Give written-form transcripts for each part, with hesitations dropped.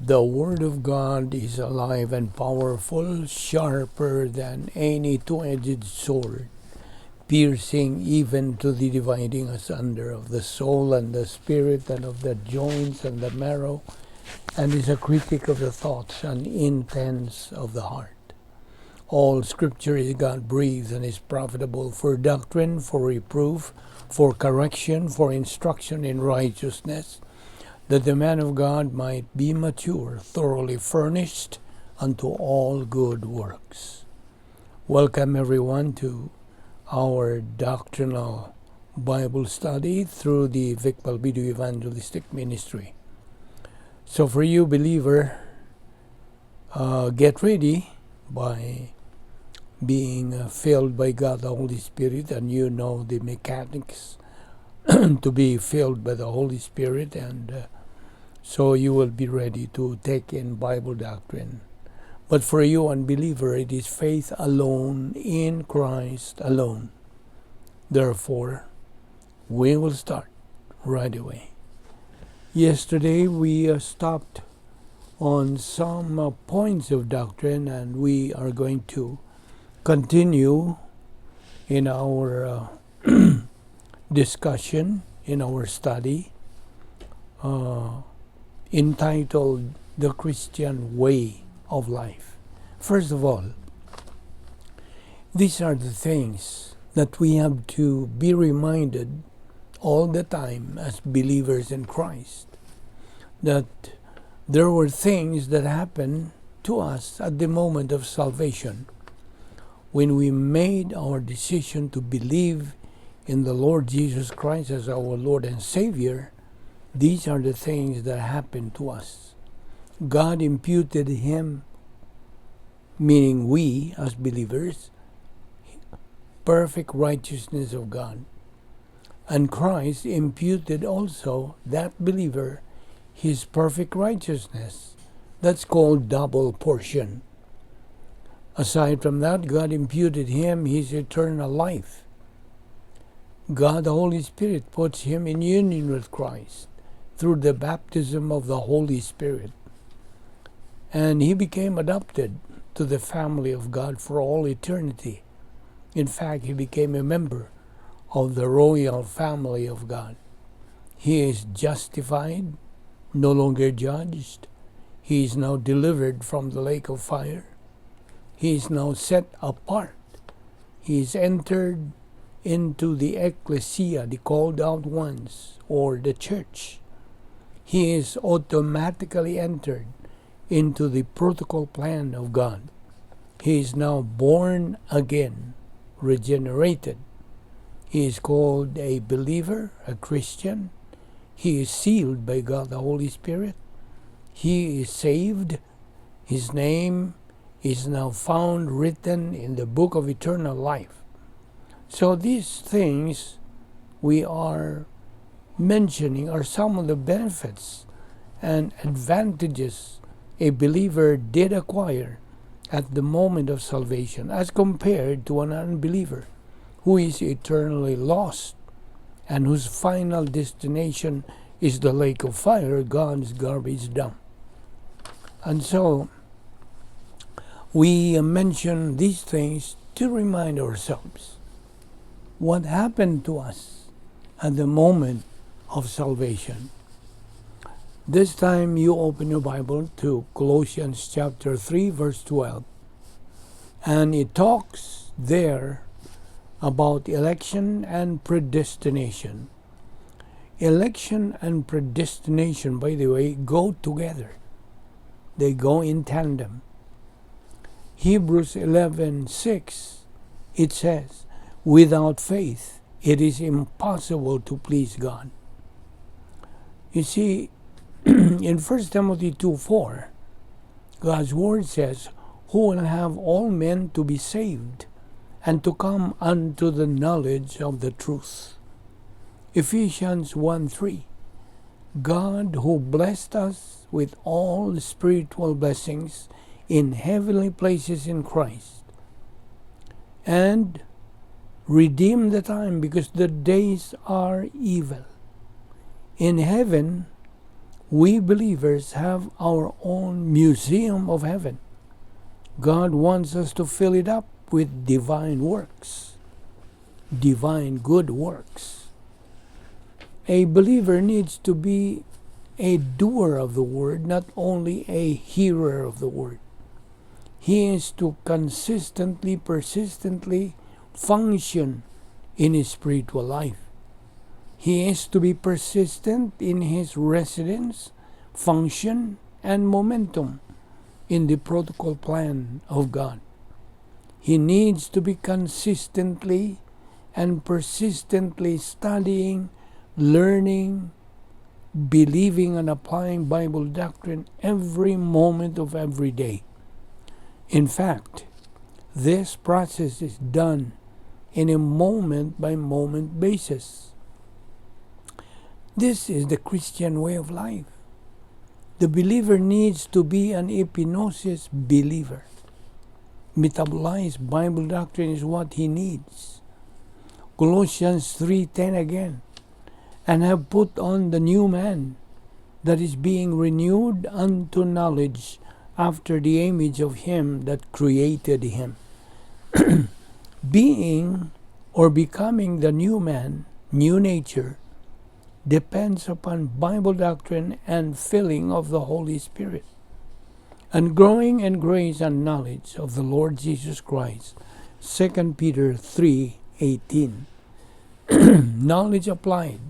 The Word of God is alive and powerful, sharper than any two-edged sword, piercing even to the dividing asunder of the soul and the spirit and of the joints and the marrow, and is a critic of the thoughts and intents of the heart. All Scripture is God-breathed and is profitable for doctrine, for reproof, for correction, for instruction in righteousness, that the man of God might be mature, thoroughly furnished unto all good works. Welcome everyone to our Doctrinal Bible study through the Balbido Evangelistic Ministry. So for you, believer, get ready by being filled by God the Holy Spirit, and you know the mechanics to be filled by the Holy Spirit, and so you will be ready to take in Bible doctrine. But for you, unbeliever, it is faith alone in Christ alone. Therefore, we will start right away. Yesterday, we stopped on some points of doctrine, and we are going to continue in our discussion, in our study, entitled The Christian Way of Life. First of all, these are the things that we have to be reminded all the time as believers in Christ, that there were things that happened to us at the moment of salvation. When we made our decision to believe in the Lord Jesus Christ as our Lord and Savior, these are the things that happened to us. God imputed Him, meaning we as believers, perfect righteousness of God. And Christ imputed also that believer His perfect righteousness. That's called double portion. Aside from that, God imputed him His eternal life. God the Holy Spirit puts him in union with Christ through the baptism of the Holy Spirit. And he became adopted to the family of God for all eternity. In fact, he became a member of the royal family of God. He is justified, no longer judged. He is now delivered from the lake of fire. He is now set apart. He is entered into the ecclesia, the called out ones, or the church. He is automatically entered into the protocol plan of God. He is now born again, regenerated. He is called a believer, a Christian. He is sealed by God the Holy Spirit. He is saved. His name is now found written in the book of eternal life. So these things we are mentioning are some of the benefits and advantages a believer did acquire at the moment of salvation as compared to an unbeliever who is eternally lost and whose final destination is the lake of fire, God's garbage dump. And so we mention these things to remind ourselves what happened to us at the moment of salvation. This time you open your Bible to Colossians chapter 3, verse 12. And it talks there about election and predestination. Election and predestination, by the way, go together. They go in tandem. Hebrews 11:6, it says, without faith, it is impossible to please God. You see, in 1 Timothy 2:4, God's word says, who will have all men to be saved and to come unto the knowledge of the truth. Ephesians 1:3, God who blessed us with all spiritual blessings in heavenly places in Christ, and redeem the time because the days are evil. In heaven, We believers have our own museum of heaven. God wants us to fill it up with divine works, divine good works. A believer needs to be a doer of the word, not only a hearer of the word. He is to consistently, persistently function in his spiritual life. He is to be persistent in his residence, function, and momentum in the protocol plan of God. He needs to be consistently and persistently studying, learning, believing, and applying Bible doctrine every moment of every day. In fact, this process is done in a moment-by-moment basis. This is the Christian way of life. The believer needs to be an epinosis believer. Metabolized Bible doctrine is what he needs. Colossians 3:10 again. And have put on the new man that is being renewed unto knowledge after the image of him that created him. Being or becoming the new man, new nature, depends upon Bible doctrine and filling of the Holy Spirit, and growing in grace and knowledge of the Lord Jesus Christ. 2 Peter 3:18. Knowledge applied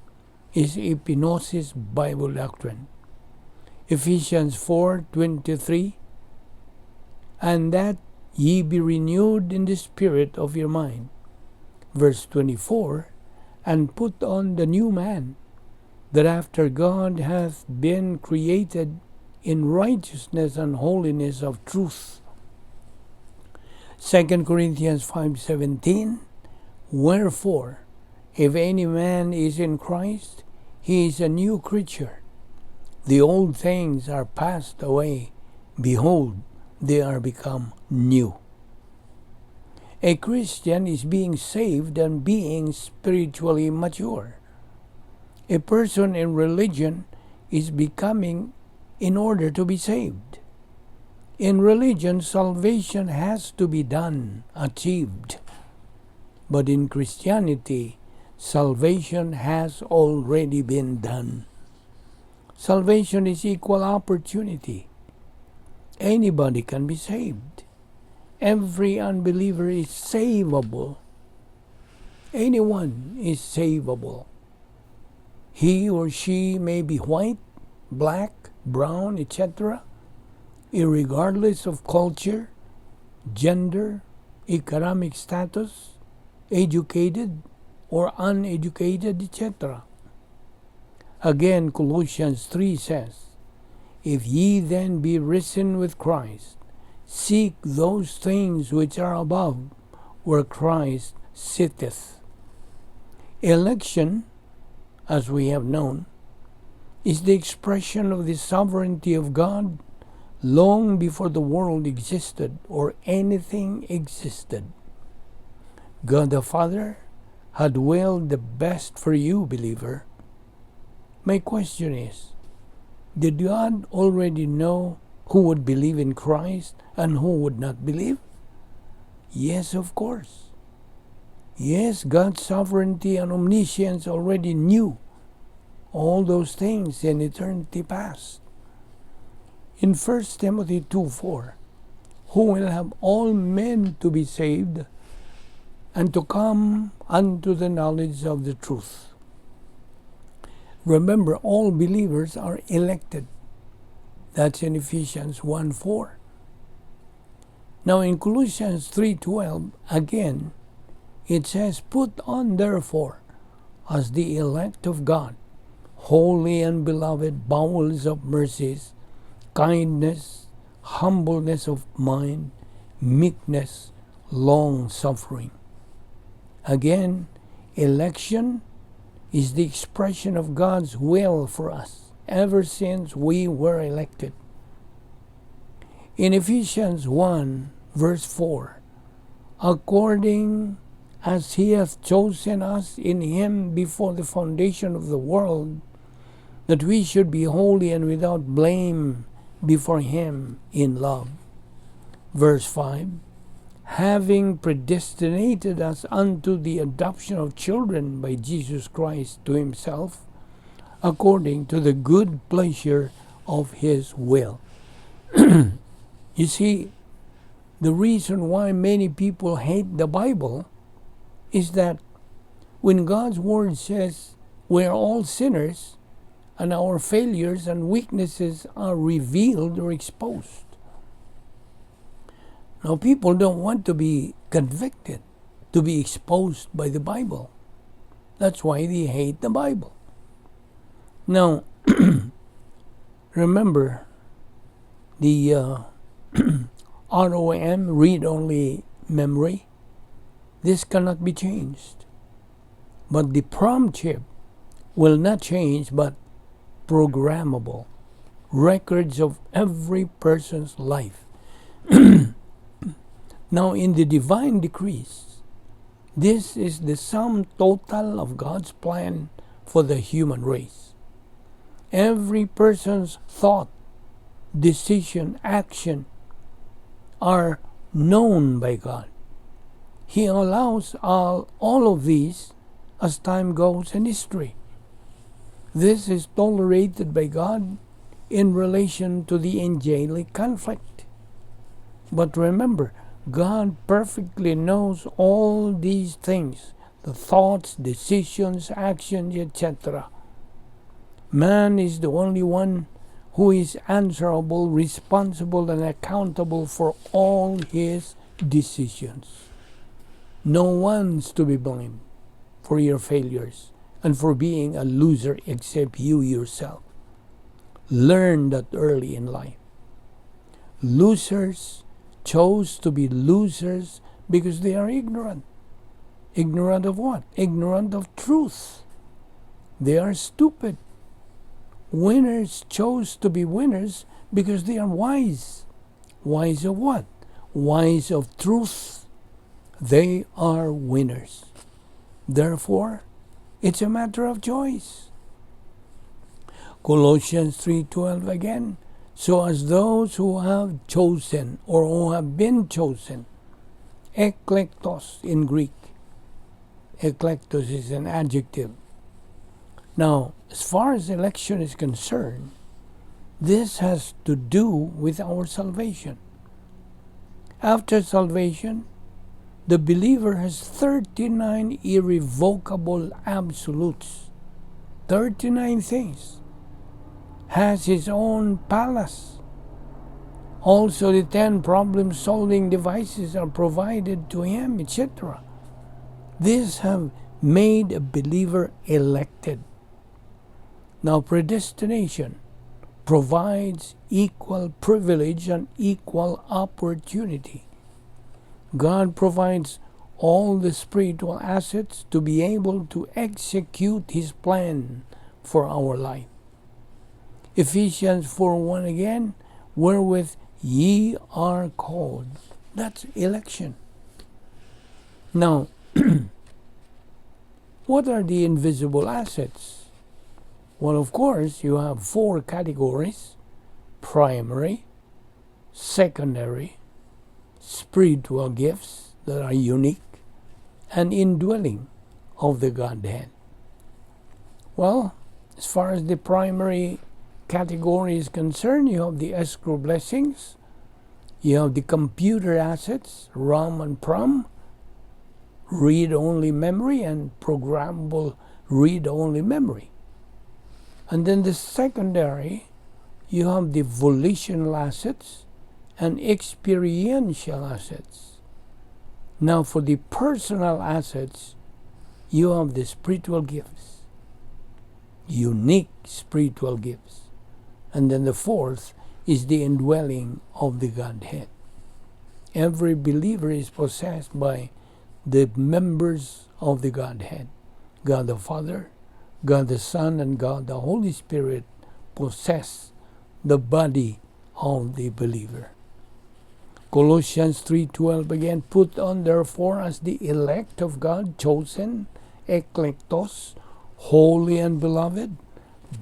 is epinosis Bible doctrine. Ephesians 4:23. And that ye be renewed in the spirit of your mind. Verse 24. And put on the new man, that after God hath been created in righteousness and holiness of truth. 2 Corinthians 5:17. Wherefore, if any man is in Christ, he is a new creature. The old things are passed away. Behold, they are become new. A Christian is being saved and being spiritually mature. A person in religion is becoming in order to be saved. In religion, salvation has to be done, achieved. But in Christianity, salvation has already been done. Salvation is equal opportunity. Anybody can be saved. Every unbeliever is savable. Anyone is savable. He or she may be white, black, brown, etc., irregardless of culture, gender, economic status, educated or uneducated, etc. Again, Colossians 3 says, If ye then be risen with Christ, seek those things which are above, where Christ sitteth. Election, as we have known, is the expression of the sovereignty of God long before the world existed or anything existed. God the Father had willed the best for you, believer. My question is, did God already know who would believe in Christ and who would not believe? Yes, of course. Yes, God's sovereignty and omniscience already knew all those things in eternity past. In 1 Timothy 2:4, who will have all men to be saved and to come unto the knowledge of the truth. Remember, all believers are elected. That's in Ephesians 1:4. Now in Colossians 3:12, again, it says, Put on therefore, as the elect of God, holy and beloved, bowels of mercies, kindness, humbleness of mind, meekness, long-suffering. Again, election is the expression of God's will for us ever since we were elected. In Ephesians 1, verse 4, according as he hath chosen us in him before the foundation of the world, that we should be holy and without blame before Him in love. Verse 5, having predestinated us unto the adoption of children by Jesus Christ to Himself, according to the good pleasure of His will. You see, the reason why many people hate the Bible is that when God's Word says we're all sinners and our failures and weaknesses are revealed or exposed. Now, people don't want to be convicted, to be exposed by the Bible. That's why they hate the Bible. Now, remember the ROM, read-only memory. This cannot be changed. But the PROM chip will not change, but programmable. Records of every person's life. Now, in the divine decrees, this is the sum total of God's plan for the human race. Every person's thought, decision, action are known by God. He allows all of these as time goes in history. This is tolerated by God in relation to the angelic conflict. But remember, God perfectly knows all these things, the thoughts, decisions, actions, etc. Man is the only one who is answerable, responsible, and accountable for all his decisions. No one's to be blamed for your failures and for being a loser except you yourself. Learn that early in life. Losers chose to be losers because they are ignorant. Ignorant of what? Ignorant of truth. They are stupid. Winners chose to be winners because they are wise. Wise of what? Wise of truth. They are winners. Therefore, it's a matter of choice. Colossians 3:12 again. So as those who have chosen or who have been chosen, eklektos in Greek. Eklektos is an adjective. Now, as far as election is concerned, this has to do with our salvation. After salvation, the believer has 39 irrevocable absolutes. 39 things. Has his own palace. Also, the 10 problem-solving devices are provided to him, etc. These have made a believer elected. Now, predestination provides equal privilege and equal opportunity. God provides all the spiritual assets to be able to execute His plan for our life. Ephesians 4:1 again, wherewith ye are called. That's election. Now, what are the invisible assets? Well, of course, you have 4 categories: primary, secondary, spiritual gifts that are unique, and indwelling of the Godhead. Well, as far as the primary category is concerned, you have the escrow blessings, you have the computer assets, RAM and PROM, read-only memory and programmable read-only memory. And then the secondary, you have the volitional assets and experiential assets. Now for the personal assets, you have the spiritual gifts, unique spiritual gifts. And then the fourth is the indwelling of the Godhead. Every believer is possessed by the members of the Godhead. God the Father, God the Son, and God the Holy Spirit possess the body of the believer. Colossians 3:12 again, put on therefore as the elect of God, chosen, eklektos, holy and beloved,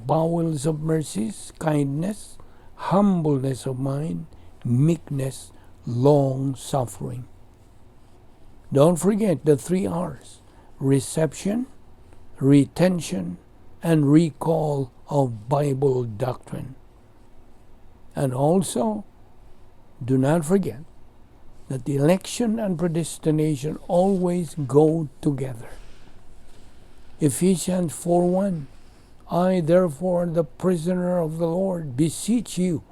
bowels of mercies, kindness, humbleness of mind, meekness, long-suffering. Don't forget the 3 R's: reception, retention, and recall of Bible doctrine. And also, do not forget that election and predestination always go together. Ephesians 4:1, I therefore, the prisoner of the Lord, beseech you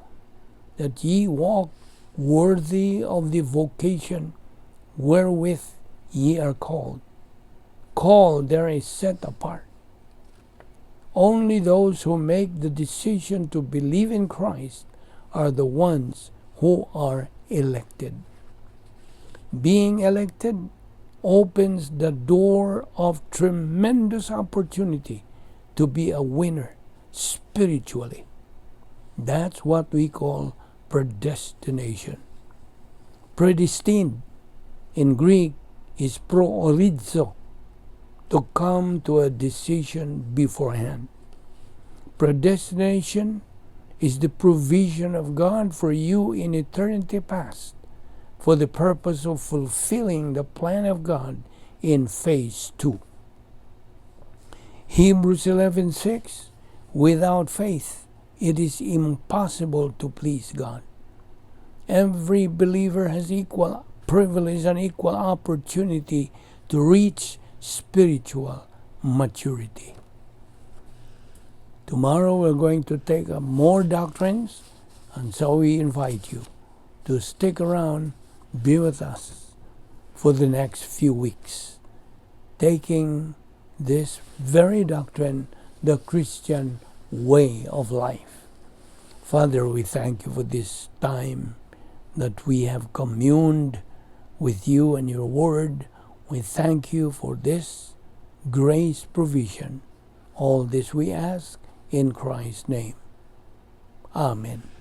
that ye walk worthy of the vocation wherewith ye are called. Called there is set apart. Only those who make the decision to believe in Christ are the ones who are elected. Being elected opens the door of tremendous opportunity to be a winner spiritually. That's what we call predestination. Predestined in Greek is proorizo, to come to a decision beforehand. Predestination is the provision of God for you in eternity past for the purpose of fulfilling the plan of God in phase 2. Hebrews 11:6, without faith it is impossible to please God. Every believer has equal privilege and equal opportunity to reach spiritual maturity. Tomorrow we're going to take up more doctrines, and so we invite you to stick around, be with us for the next few weeks, taking this very doctrine, the Christian way of life. Father, we thank you for this time that we have communed with you and your word. We thank you for this grace provision. All this we ask in Christ's name. Amen.